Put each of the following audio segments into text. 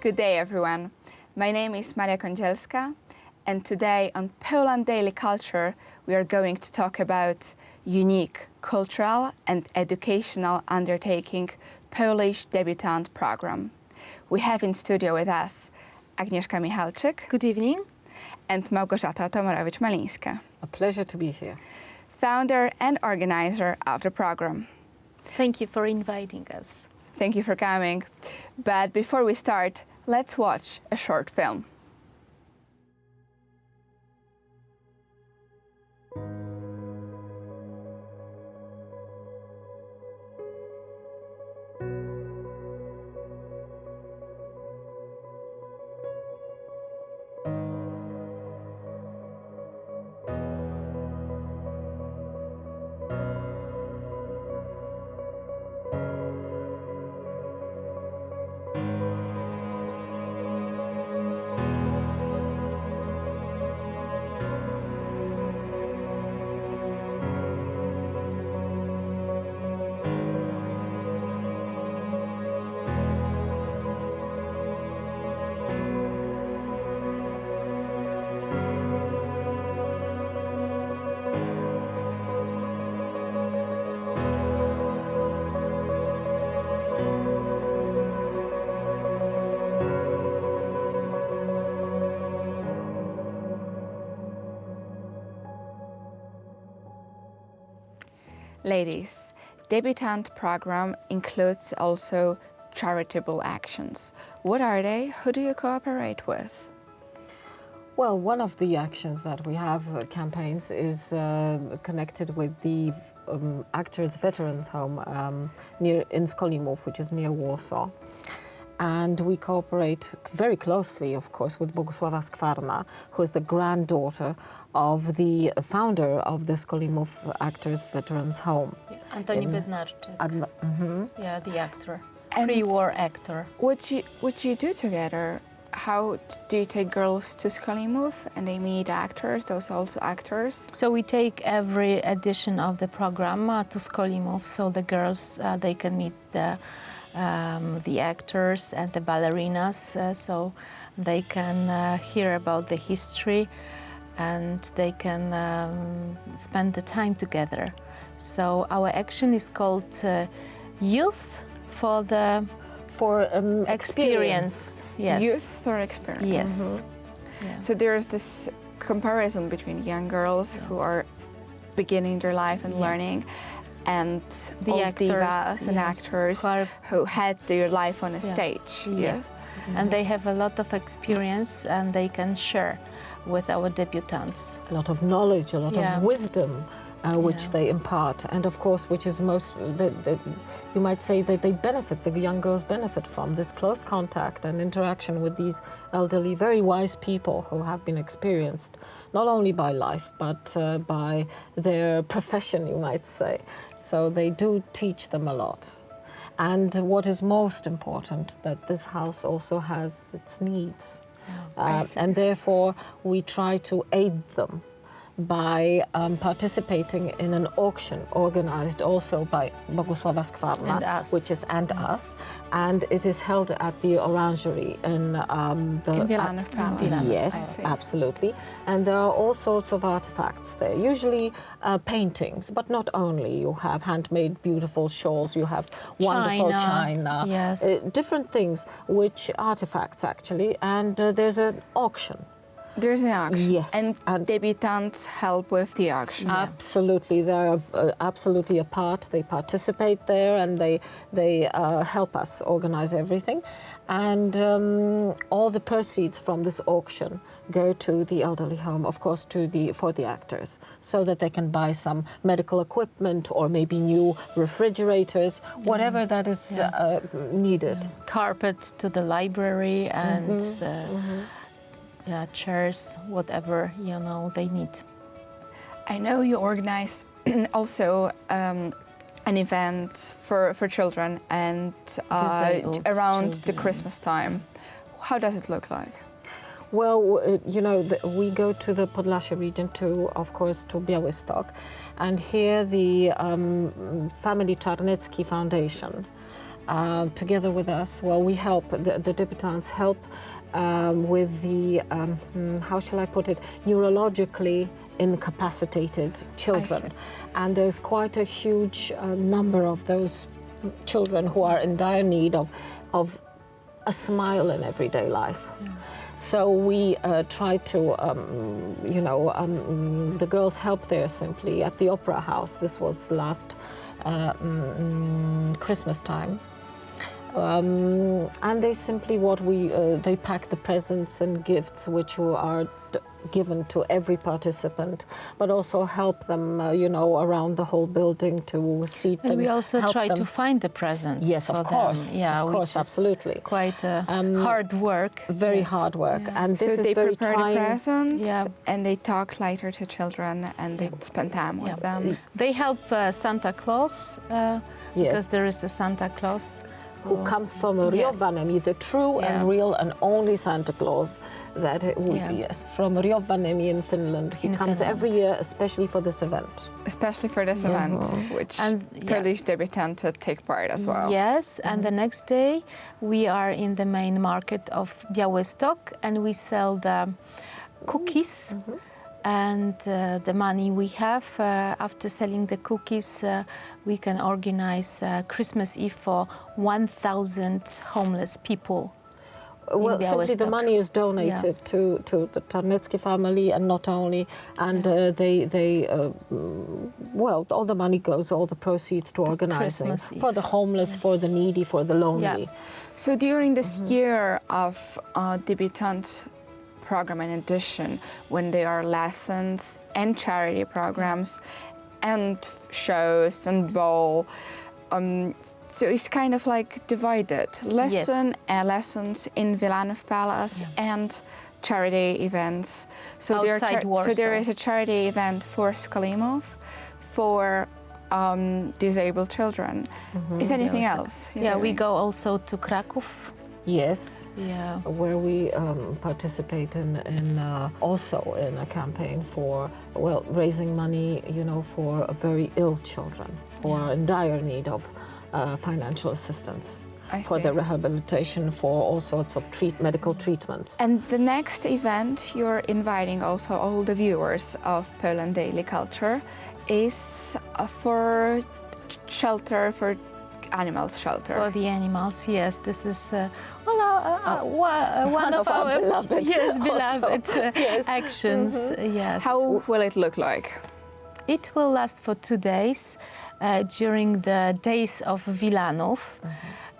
Good day, everyone. My name is Kądzielska, and today on Poland Daily Culture, we are going to talk about unique cultural and educational undertaking, Polish Debutante Program. We have in studio with us Agnieszka Michalczyk. Good evening. And Małgorzata Tomorowicz-Malińska. A pleasure to be here. Founder and organizer of the program. Thank you for inviting us. Thank you for coming. But before we start, let's watch a short film. Ladies, Debutante program includes also charitable actions. What are they? Who do you cooperate with? Well, one of the actions that we have, campaigns, is connected with the Actors Veterans Home in Skolimów, which is near Warsaw. And we cooperate very closely, of course, with Bogusława Skwarna, who is the granddaughter of the founder of the Skolimów Actors Veterans Home. Yeah, Antoni Bednarczyk. Yeah, the actor, And pre-war actor. What you do together? How do you take girls to Skolimów and they meet actors, those also actors? So we take every edition of the program to Skolimów, so the girls they can meet the actors and the ballerinas, so they can hear about the history and they can spend the time together. So our action is called Youth for the experience. Yes. Youth for experience. Yes. Yeah. So there's this comparison between young girls who are beginning their life and learning, and the old actors, divas and actors who had their life on a stage. Yeah. Yes. And they have a lot of experience and they can share with our debutantes. A lot of knowledge, a lot of wisdom, which they impart, and of course, which is most, you might say that they benefit, the young girls benefit from this close contact and interaction with these elderly, very wise people who have been experienced, not only by life, but by their profession, you might say. So they do teach them a lot. And what is most important, that this house also has its needs. And therefore, we try to aid them by participating in an auction organized also by Bogusława Skwarna, and us, and it is held at the Orangery in the Vienna Opera Ball. Yes, absolutely. And there are all sorts of artifacts there, usually paintings, but not only. You have handmade beautiful shawls, you have wonderful china, yes. Different things, which artifacts actually, and there's an auction. There's an auction. Yes. And debutantes help with the auction. Yeah. Absolutely. They're absolutely a part. They participate there and they help us organize everything. And all the proceeds from this auction go to the elderly home, of course, for the actors, so that they can buy some medical equipment or maybe new refrigerators, whatever that is needed. Carpet to the library and chairs, whatever they need. I know you organize also an event for children and around the Christmas time. How does it look like? Well, we go to the Podlasie region of course, to Białystok, and here the family Czarnecki Foundation together with us. Well, we help, the debutants help with the, how shall I put it, neurologically incapacitated children. And there's quite a huge number of those children who are in dire need of a smile in everyday life. So we try to, the girls help there simply at the Opera House. This was last Christmas time. And they simply they pack the presents and gifts which are given to every participant, but also help them, around the whole building to seat them. And we also try to find the presents. Yes, of course. Them. Yeah, of course, absolutely. Quite hard work. Very hard work, and this so is they very prepare trying. the presents, and they talk later to children, and they spend time with them. They help Santa Claus because there is a Santa Claus who comes from Riovanemi, the true and real and only Santa Claus from Riovanemi in Finland. He comes every year, especially for this event. Especially for this event, which Polish debutants take part as well. Yes, and the next day we are in the main market of Białystok and we sell the cookies. And the money we have, after selling the cookies, we can organize Christmas Eve for 1,000 homeless people. Well, simply the money is donated to the Tarnecki family, and not only, and all the money goes, all the proceeds to organizing for the homeless, for the needy, for the lonely. So during this year of debutante program, in addition, when there are lessons and charity programs and shows and ball, so it's kind of like divided. Lessons in Wilanów Palace and charity events. So there is a charity event for Skolimov, for disabled children. Is anything else? We go also to Kraków. Yes, where we participate in also in a campaign for raising money, for very ill children who are in dire need of financial assistance for their rehabilitation, for all sorts of medical treatments. And the next event, you're inviting also all the viewers of Poland Daily Culture, is for shelter for animals shelter. For the animals, yes. This is one of our beloved, actions. Yes. How will it look like? It will last for 2 days during the days of Wilanów.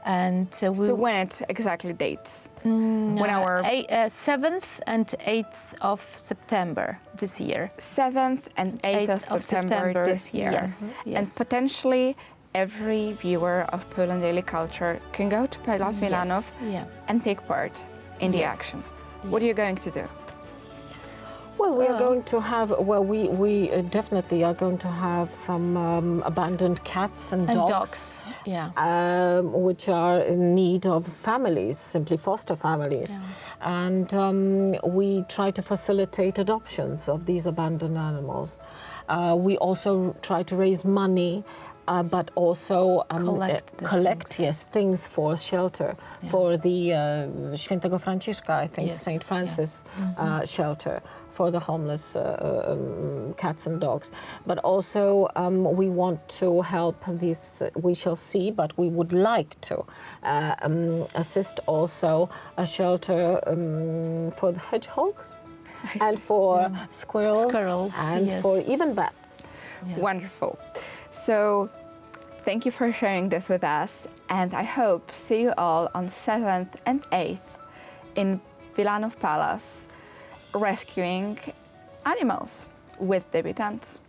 And so when it exactly dates? When our 7th and 8th of September this year. 7th and 8th of September this year. Yes. And potentially every viewer of Poland Daily Culture can go to Palace Wilanów and take part in the action. What are you going to do? Well, we are going to have, we definitely are going to have some abandoned cats and dogs. Which are in need of families, simply foster families. And we try to facilitate adoptions of these abandoned animals. We also try to raise money, but also collect things for shelter, for the Świętego Franciszka, I think, St. Francis shelter for the homeless cats and dogs. But also we want to help these, we shall see, but we would like to assist also a shelter for the hedgehogs and for squirrels and for even bats. Wonderful. So thank you for sharing this with us, and I hope see you all on 7th and 8th in Wilanów Palace, rescuing animals with debutants.